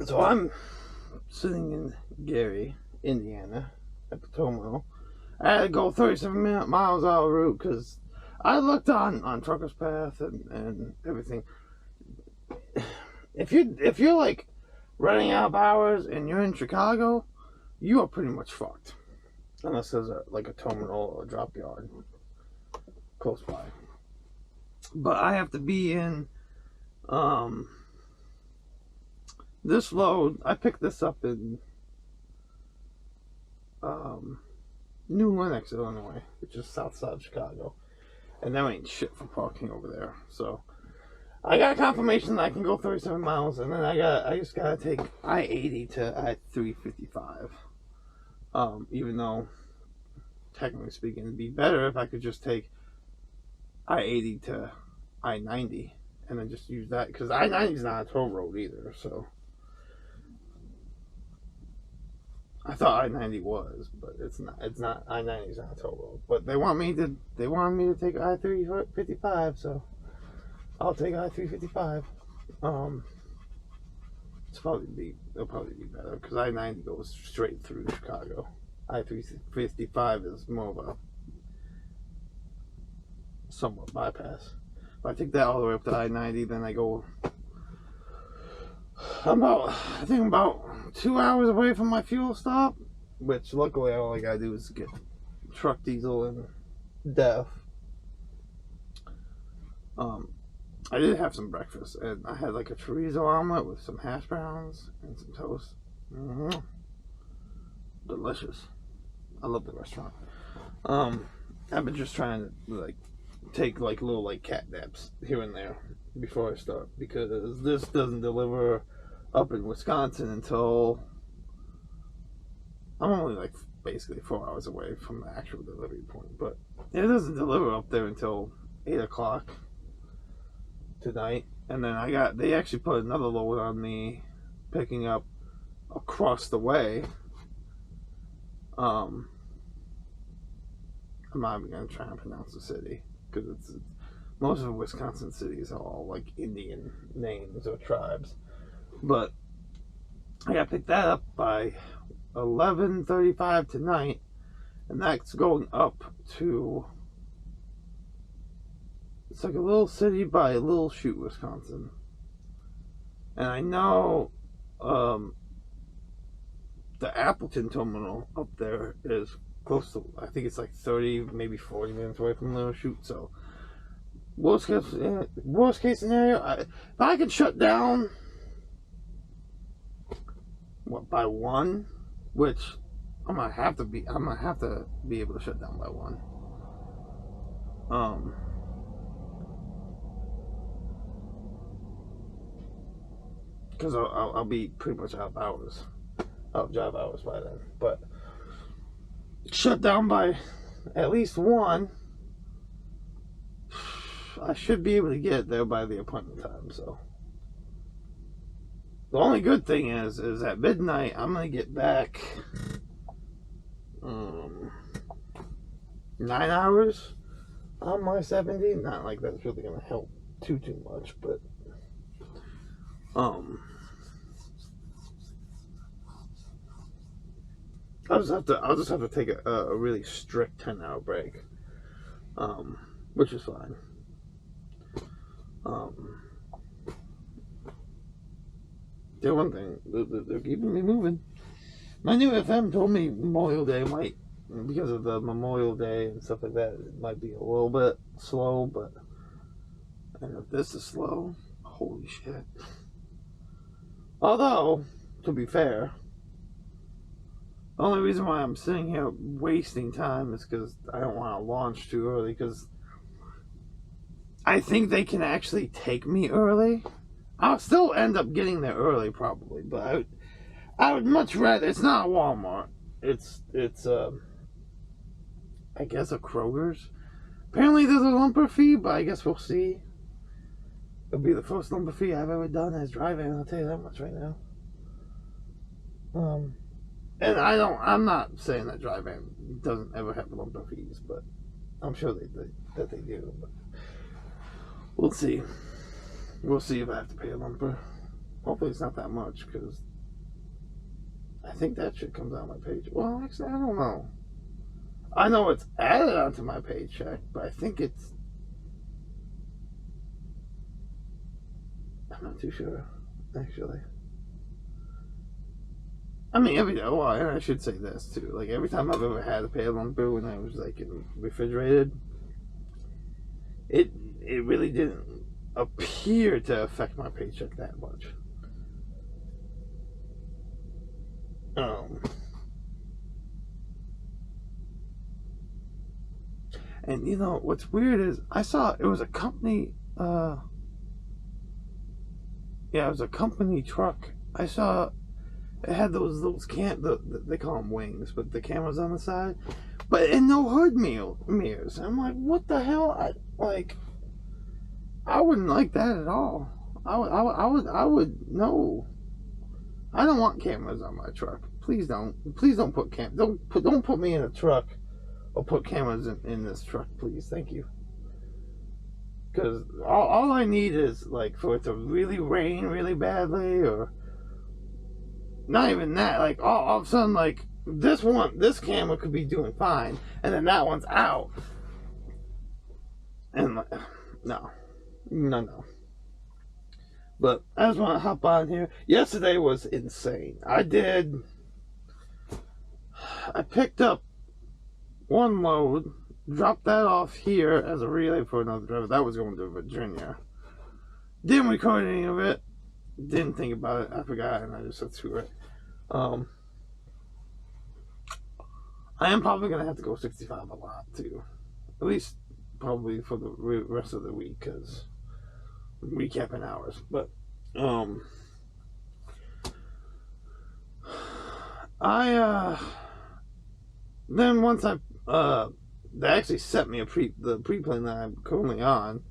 So I'm sitting in Gary, Indiana, at the terminal. I had to go 37 miles out of route because I looked on Trucker's Path and everything. If you're like running out of hours and you're in Chicago, you are pretty much fucked. Unless there's like a terminal or a drop yard close by. But I have to be in this load. I picked this up in New Lenox, Illinois, which is south side of Chicago. And there ain't shit for parking over there. So I got confirmation that I can go 37 miles, and then I just gotta take I-80 to I-355. Even though, technically speaking, it'd be better if I could just take I-80 to I-90 and then just use that, because I-90 is not a toll road either. So I thought I-90 was, but it's not. It's not. I-90 is not a toll road. But they wanted me to take I-355, so I'll take I-355. It'll probably be better because I-90 goes straight through Chicago. I-355 is more of a somewhat bypass. If I take that all the way up to I-90, then I go. I think I'm about 2 hours away from my fuel stop, which luckily all I gotta do is get truck diesel and DEF. I did have some breakfast, and I had like a chorizo omelet with some hash browns and some toast. Delicious. I love the restaurant. I've been just trying to like take like little like cat naps here and there before I start, because this doesn't deliver up in Wisconsin until I'm only like basically 4 hours away from the actual delivery point, but it doesn't deliver up there until 8 o'clock tonight. And then they actually put another load on me picking up across the way. I'm not even gonna try and pronounce the city because most of the Wisconsin cities are all like Indian names or tribes. But I got to pick that up by 11:35 tonight, and that's going up to, it's like a little city by Little Chute, Wisconsin. And I know the Appleton terminal up there is close to, I think it's like 30, maybe 40 minutes away from Little Chute. So worst case scenario, if I could shut down by 1, which I'm gonna have to be able to shut down by 1. Because I'll be pretty much out of job hours by then. But shut down by at least 1, I should be able to get there by the appointment time. So the only good thing is at midnight I'm gonna get back 9 hours on my 70. Not like that's really gonna help too much, but I'll just have to take a really strict 10-hour break, which is fine. The one thing, they're keeping me moving. My new FM told me Memorial Day might, because of the Memorial Day and stuff like that, it might be a little bit slow, but and if this is slow, holy shit. Although, to be fair, the only reason why I'm sitting here wasting time is because I don't want to launch too early, because I think they can actually take me early. I'll still end up getting there early probably, but I would much rather, it's not a Walmart. It's I guess a Kroger's. Apparently there's a lumber fee, but I guess we'll see. It'll be the first lumber fee I've ever done as driving, I'll tell you that much right now. And I'm not saying that driving doesn't ever have lumber fees, but I'm sure that they do. But we'll see. We'll see if I have to pay a lumper. Hopefully it's not that much, because I think that shit comes on my page. Well, actually, I don't know. I know it's added onto my paycheck, but I think it's... I'm not too sure, actually. I mean, well, and I should say this too. Like, every time I've ever had a pay along bill when I was like refrigerated, it really didn't appear to affect my paycheck that much. And you know what's weird is I saw it was a company. Yeah, it was a company truck. I saw it had those they call them wings, but the cameras on the side, and no hood mirrors. I'm like, what the hell? I wouldn't like that at all. I would no. I don't want cameras on my truck. Please don't put don't put me in a truck or put cameras in this truck, please. Thank you. Because all I need is like for it to really rain really badly, or not even that. Like all of a sudden, like this camera could be doing fine, and then that one's out, and like, no. But I just want to hop on here. Yesterday was insane. I picked up one load, dropped that off here as a relay for another driver. That was going to Virginia. Didn't record any of it. Didn't think about it. I forgot, and I just said screw it. I am probably going to have to go 65 a lot, too. At least probably for the rest of the week, because recapping hours. But then once they actually sent me the pre-plane that I'm currently on.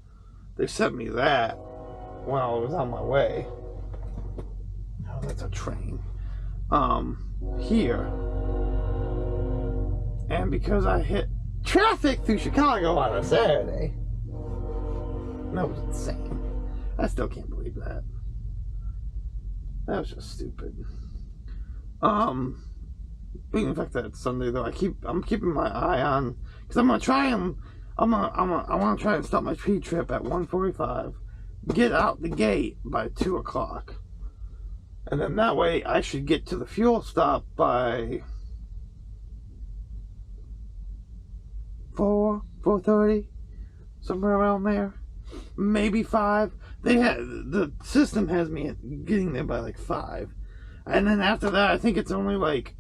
They sent me that while I was on my way. Oh, that's a train. Here, and because I hit traffic through Chicago on a Saturday, that was insane. I still can't believe that. That was just stupid. Being the fact that it's Sunday though, I'm keeping my eye on, because I'm gonna try and I want to try and start my pre-trip at 1:45, get out the gate by 2 o'clock, and then that way I should get to the fuel stop by 4:30, somewhere around there, maybe 5. The system has me getting there by like 5, and then after that I think it's only like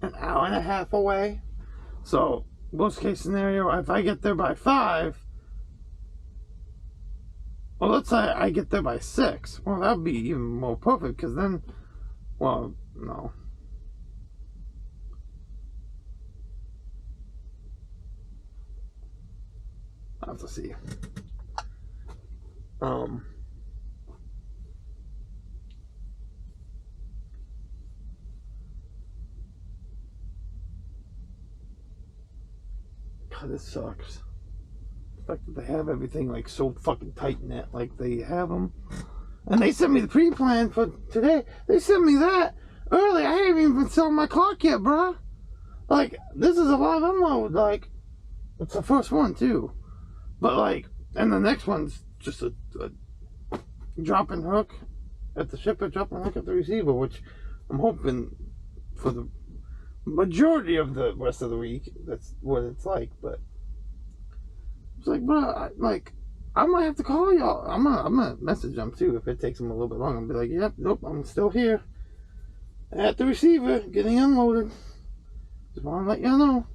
an hour and a half away. So worst case scenario, if I get there by 5, well, let's say I get there by 6. Well, that would be even more perfect, because then, well, no. I'll have to see. God, this sucks. The fact that they have everything like so fucking tight knit, like they have them. And they sent me the pre-plan for today. They sent me that early. I ain't even selling my clock yet, bruh. Like, this is a live unload. Like, it's the first one too. But like, and the next one's just a drop and hook at the shipper, drop and hook at the receiver, which I'm hoping for the majority of the rest of the week that's what it's like. But it's like, bro, I might have to call y'all. I'm gonna message them too if it takes them a little bit longer. I'll be like, yep, nope, I'm still here at the receiver getting unloaded. Just want to let y'all know.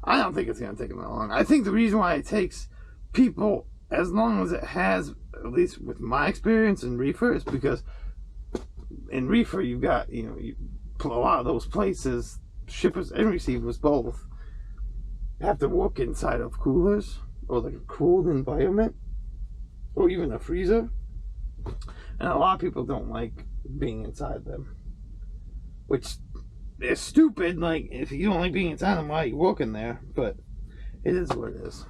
I don't think it's gonna take them that long. I think the reason why it takes people as long as it has, at least with my experience in reefer, is because in reefer you've got, you a lot of those places, shippers and receivers both have to work inside of coolers or like a cooled environment or even a freezer, and a lot of people don't like being inside them, which is stupid. Like, if you don't like being inside them, why are you working there? But it is what it is.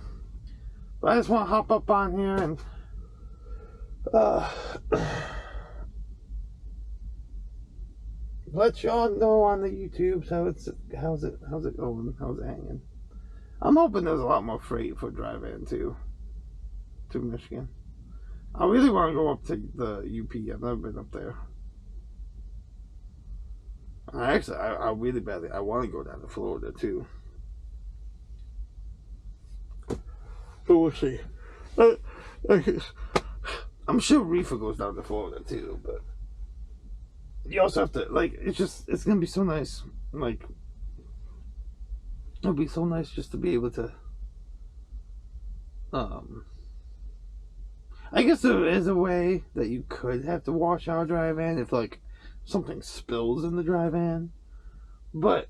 But I just want to hop up on here and let y'all know on the YouTubes how's it going, how's it hanging. I'm hoping there's a lot more freight for drive-in too, to Michigan. I really want to go up to the UP. I've never been up there. I really badly, I want to go down to Florida too. But we'll see. I'm sure Reefer goes down to Florida too, but you also have to, like, it's gonna be so nice. Like, it'll be so nice just to be able to, I guess there is a way that you could have to wash our drive-in if, like, something spills in the drive-in, but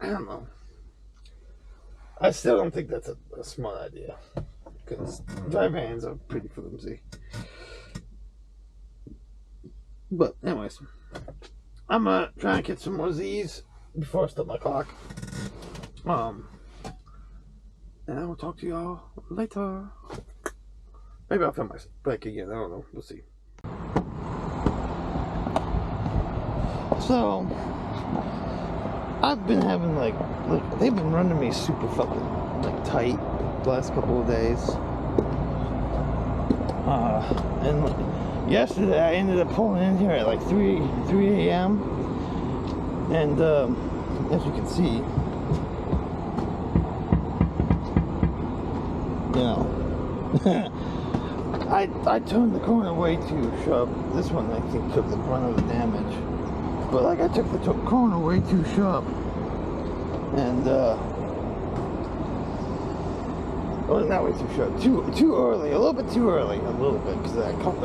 I don't know. I still don't think that's a smart idea, because drive-ins are pretty flimsy. But anyways, I'm trying to get some more Z's before I start my clock. And I will talk to y'all later. Maybe I'll film my bike again. I don't know. We'll see. So I've been having like they've been running me super fucking like tight the last couple of days. And yesterday I ended up pulling in here at like 3 a.m. and as you can see, you know, I turned the corner way too sharp. This one I think took the brunt of the damage, but like I took the corner way too sharp, and well, not way too sharp, too early, a little bit too early, because I caught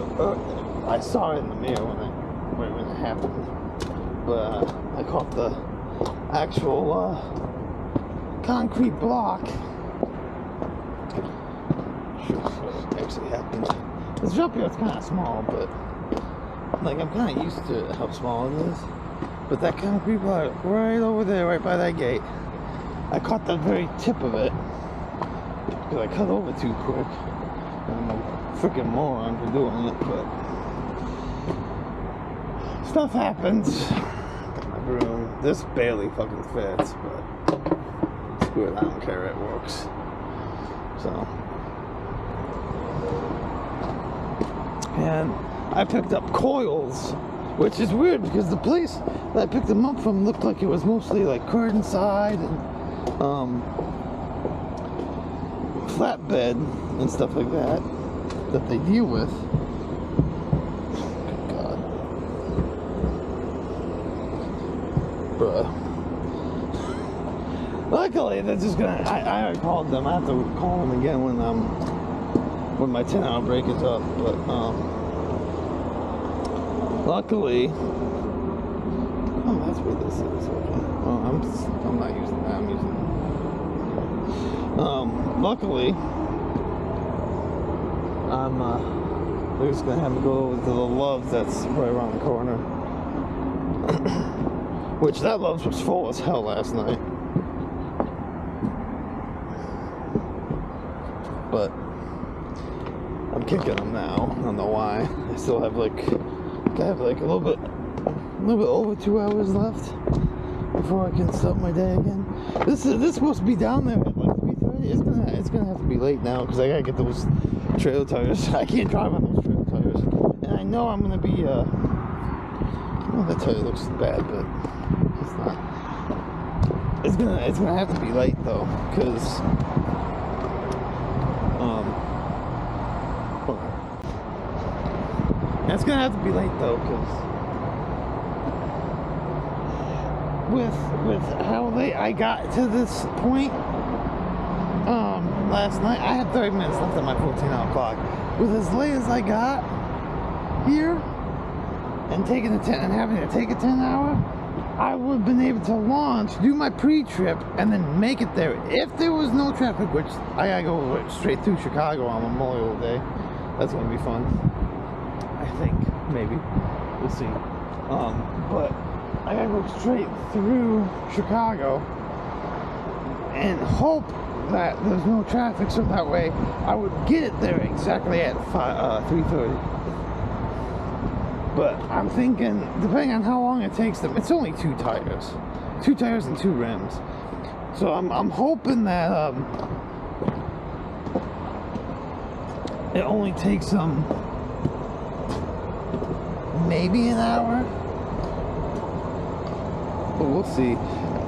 I saw it in the mirror when it happened, but I caught the actual concrete block. Actually happened. This jump here is kind of small, but like I'm kind of used to how small it is. But that concrete block right over there, right by that gate, I caught the very tip of it because I cut over too quick. I'm a freaking moron for doing it, but stuff happens. Got my broom. This barely fucking fits, but screw it, I don't care. It works. So. And I picked up coils, which is weird because the place that I picked them up from looked like it was mostly like curtain side and flatbed and stuff like that they deal with. Good God. Bruh. Luckily, they're just gonna, I already called them. I have to call them again when my 10-hour break is up, but luckily, oh, that's where this is. Okay. Oh, I'm not using that. I'm using. Luckily, they're just gonna have me go over to the Love's that's right around the corner, which that Love's was full as hell last night, but. I'm kicking them now. I don't know why. I still have like a little bit over 2 hours left before I can start my day again. This is supposed to be down there at like 3:30. It's gonna have to be late now because I gotta get those trail tires. I can't drive on those trail tires, and I know I'm gonna be. Well, that tire looks bad, but it's not. It's gonna have to be late though, because. It's gonna have to be late though, because with how late I got to this point last night, I had 30 minutes left on my 14-hour clock. With as late as I got here and having to take a 10-hour, I would have been able to launch, do my pre-trip, and then make it there if there was no traffic, which I gotta go straight through Chicago on Memorial Day. That's gonna be fun. I think, maybe, we'll see, but I gotta go straight through Chicago and hope that there's no traffic, so that way I would get it there exactly at 3:30. But I'm thinking, depending on how long it takes them, it's only 2 tires. 2 tires and 2 rims. So I'm hoping that it only takes them maybe an hour. But we'll see.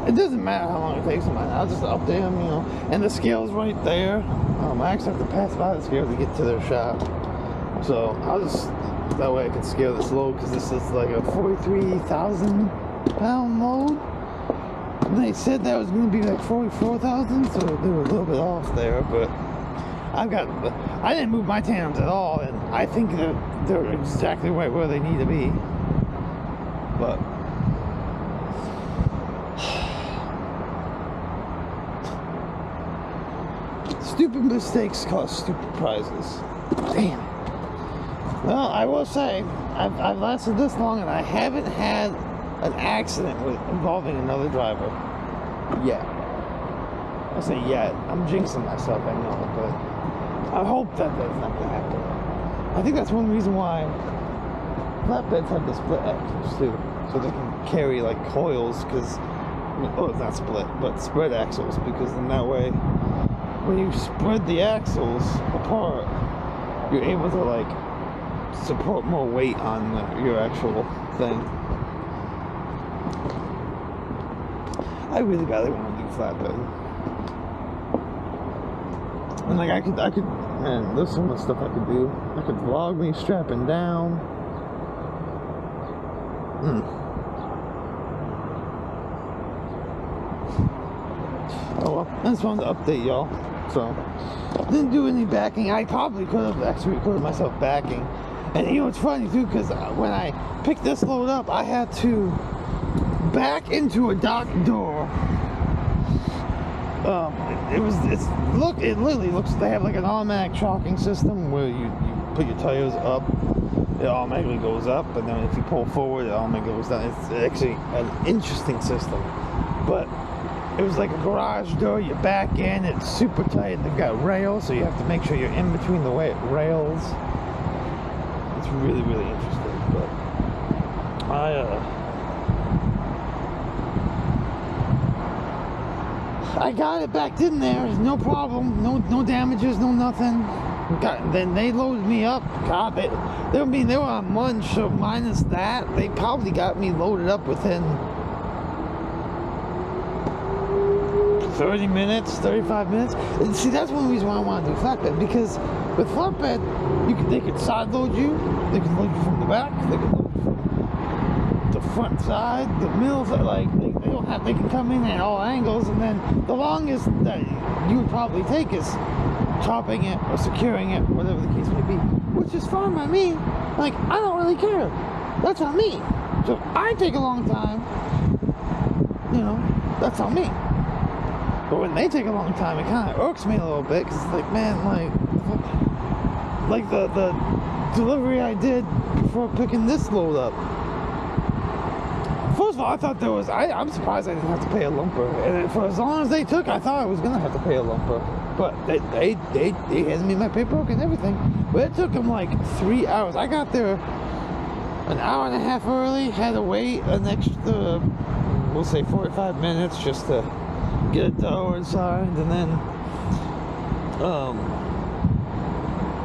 It doesn't matter how long it takes them. I'll just update them, you know. And the scale's right there. I actually have to pass by the scale to get to their shop. So I'll just, that way I can scale this load, because this is like a 43,000 pound load. And they said that was going to be like 44,000, so they were a little bit off there. But I didn't move my tandems at all, and I think they're exactly right where they need to be. But stupid mistakes cause stupid prizes. Damn. Well, I will say, I've lasted this long and I haven't had an accident involving another driver. Yet. I say yet. I'm jinxing myself, I know, but I hope that that's not going to happen. I think that's one reason why flatbeds have the split axles too. So they can carry like coils, because, oh, it's not split, but spread axles, because then that way, when you spread the axles apart, you're able to like support more weight on your actual thing. I really badly want to do flatbed. And like I could, man, there's so much stuff I could do. I could vlog me strapping down. Oh well, I just wanted to update y'all. So, didn't do any backing. I probably could have actually recorded myself backing. And you know, it's funny too, because when I picked this load up, I had to back into a dock door. It literally looks, they have like an automatic chalking system where you put your tires up, it automatically goes up, and then if you pull forward, it automatically goes down. It's actually an interesting system. But it was like a garage door, you back in, it's super tight, and they've got rails, so you have to make sure you're in between the rails. It's really, really interesting. But I got it backed in there, no problem, no damages, no nothing. Then they loaded me up. God, they were on munch, so minus that, they probably got me loaded up within 30 minutes, 35 minutes. And see, that's one reason why I want to do flatbed, because with flatbed, they could side load you, they could load you from the back, they could load you from the front side, the middle side, like they can come in at all angles, and then the longest that you would probably take is chopping it or securing it, whatever the case may be, which is fine by me. Like, I don't really care. That's on me. So if I take a long time, you know, that's on me. But when they take a long time, it kind of irks me a little bit, because it's like, man, like the delivery I did before picking this load up. First of all, I thought there was, I'm surprised I didn't have to pay a lumper. And for as long as they took, I thought I was going to have to pay a lumper. But they handed me my paperwork and everything. But it took them like 3 hours. I got there an hour and a half early, had to wait an extra, we'll say 45 minutes just to get a door signed, and then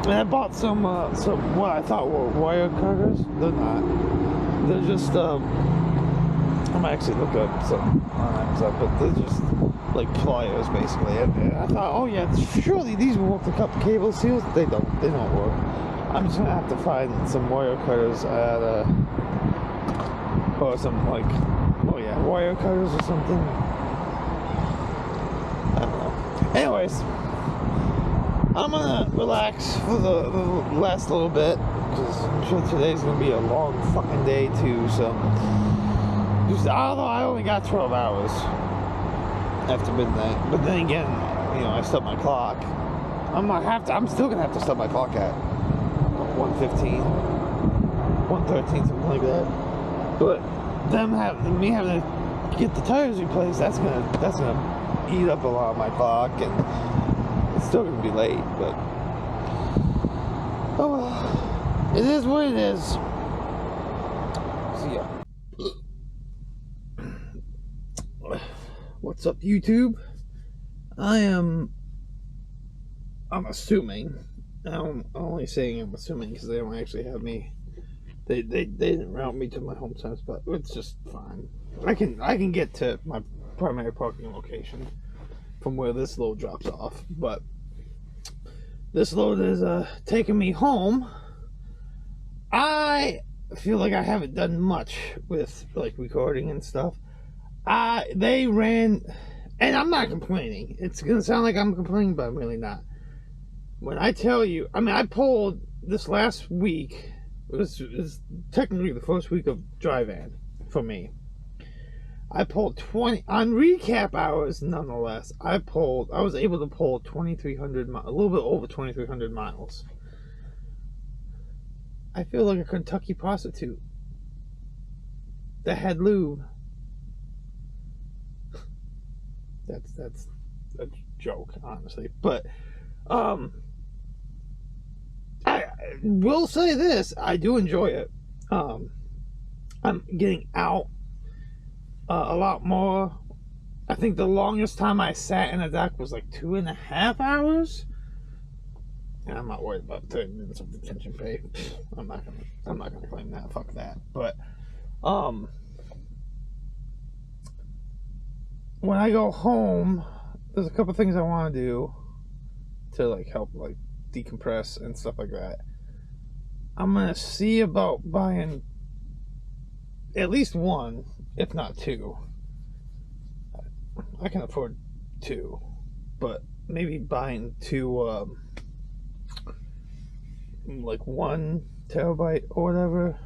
and I bought some what I thought were wire cutters. They're not. They're just I might actually look up some on Amazon, but they're just like pliers basically. And I thought, oh yeah, surely these will work to cut the cable seals. They don't work. I'm just gonna have to find some wire cutters at or some like, oh yeah, wire cutters or something. I don't know. Anyways, I'm gonna relax for the last little bit, because I'm sure today's gonna be a long fucking day too. So, although I only got 12 hours after midnight, but then again, you know, I stopped my clock. I'm still gonna have to stop my clock at 1:15, 1:13, something like that. But me having to get the tires replaced, that's gonna eat up a lot of my clock, and it's still gonna be late. But oh well, it is what it is. up, YouTube? I'm assuming. I'm only saying I'm assuming because they don't actually have me. They didn't route me to my hometown spot. It's just fine. I can get to my primary parking location from where this load drops off, but this load is taking me home. I feel like I haven't done much with like recording and stuff. They ran, and I'm not complaining. It's gonna sound like I'm complaining, but I'm really not. When I tell you, I mean, I pulled this last week. It was technically the first week of dry van for me. I pulled 20 on recap hours. Nonetheless, I was able to pull 2,300 miles, a little bit over 2,300 miles. I feel like a Kentucky prostitute that had lube. That's a joke, honestly. But I will say this: I do enjoy it. I'm getting out a lot more. I think the longest time I sat in a dock was like 2.5 hours. And I'm not worried about 30 minutes of detention pay. I'm not gonna claim that. Fuck that. But when I go home, there's a couple things I want to do to like help like decompress and stuff like that. I'm gonna see about buying at least one, if not two. I can afford two, but maybe buying two, like 1 terabyte or whatever,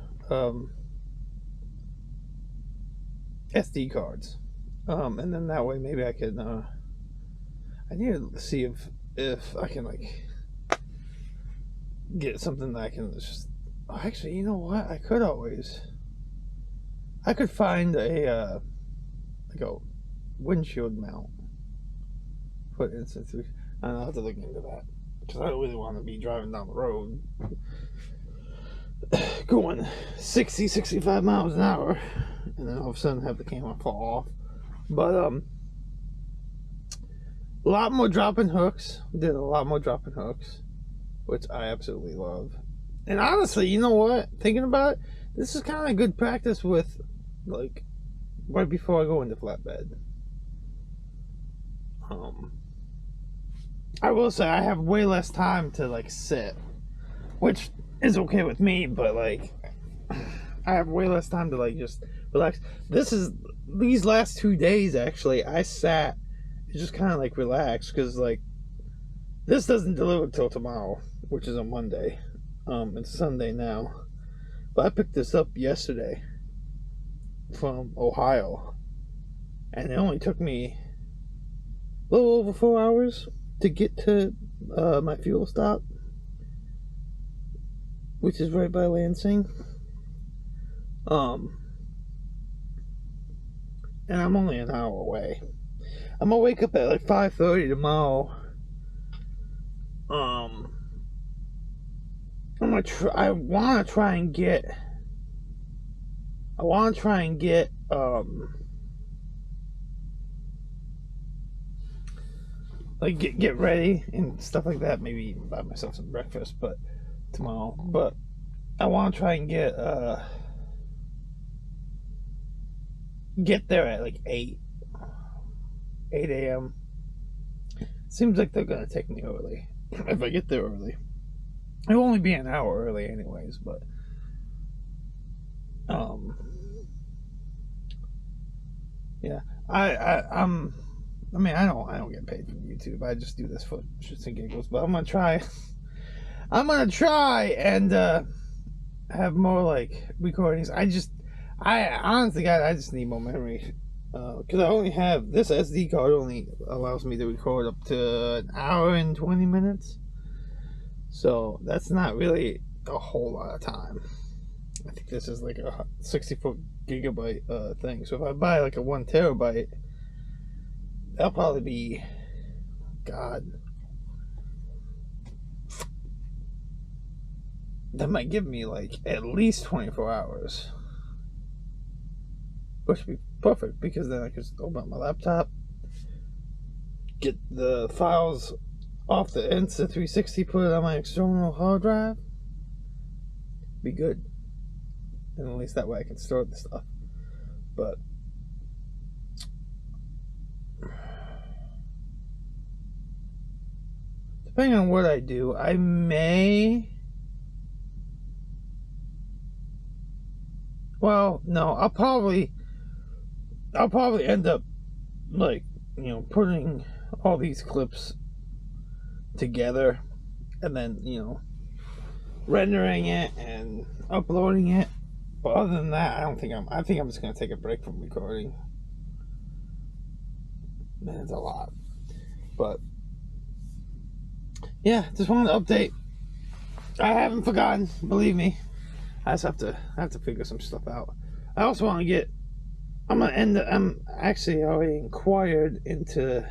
SD cards, and then that way maybe I can. I need to see if I can like get something that I can just. Actually, you know what? I could find a like a windshield mount, for instance. I'll have to look into that because I don't really want to be driving down the road going 65 miles an hour and then all of a sudden have the camera fall off. But a lot more dropping hooks. Did a lot more dropping hooks, which I absolutely love. And honestly, you know what? Thinking about it, this is kind of good practice with, like, right before I go into flatbed. I will say I have way less time to, like, sit, which is okay with me, but, like, I have way less time to, like, just relax. These last 2 days, actually, I sat and just kind of, like, relaxed, because, like, this doesn't deliver till tomorrow, which is a Monday. It's Sunday now, but I picked this up yesterday from Ohio, and it only took me a little over 4 hours to get to my fuel stop, which is right by Lansing. And I'm only an hour away. I'm gonna wake up at like 5:30 tomorrow. I want to try and get like get ready and stuff like that. Maybe buy myself some breakfast, but tomorrow. But I want to try and get there at like 8 a.m. Seems like they're gonna take me early if I get there early. It'll only be an hour early anyways, but yeah. I don't get paid from YouTube. I just do this for shits and giggles, but I'm gonna try and have more like recordings. I honestly, God, I just need more memory, because I only have this SD card only allows me to record up to an hour and 20 minutes. So that's not really a whole lot of time. I think this is like a 64 gigabyte thing. So if I buy like a 1 terabyte, that'll probably be, God, that might give me like at least 24 hours. Which would be perfect, because then I could just open up my laptop, get the files off the Insta360, put it on my external hard drive, be good. And at least that way I can store the stuff. But depending on what I do, I may... Well, no, I'll probably end up, like, you know, putting all these clips together and then, you know, rendering it and uploading it. But other than that, I think I'm just gonna take a break from recording. Man, it's a lot. But yeah, just wanted to update. I haven't forgotten, believe me. I just have to figure some stuff out. I also want to get. I'm actually already inquired into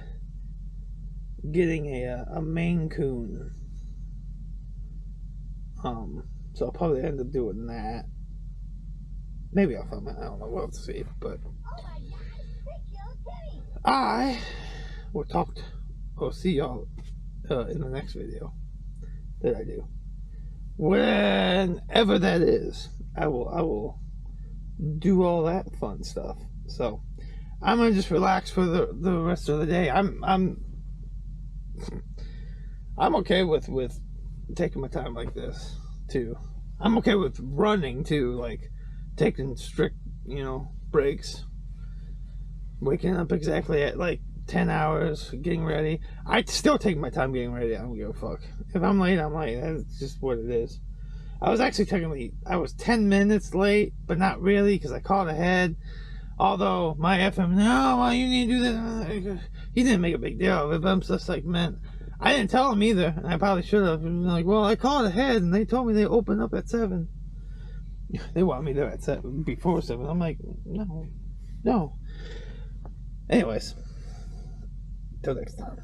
getting a Maine Coon. So I'll probably end up doing that. Maybe I'll film it. I don't know. We'll see. But I will see y'all in the next video that I do. Whenever that is, I will do all that fun stuff. So I'm gonna just relax for the rest of the day. I'm okay with taking my time like this too. I'm okay with running too, like taking strict, you know, breaks. Waking up exactly at like 10 hours, getting ready. I still take my time getting ready. I don't give a fuck. If I'm late, I'm late. That's just what it is. I was actually technically, I was 10 minutes late, but not really, because I called ahead. Although my FM, no, well, you need to do this. He didn't make a big deal of it, but I'm just like, man, I didn't tell him either, and I probably should have. Like, well, I called ahead, and they told me they opened up at 7. They want me there at 7, before 7. I'm like, no. Anyways, till next time.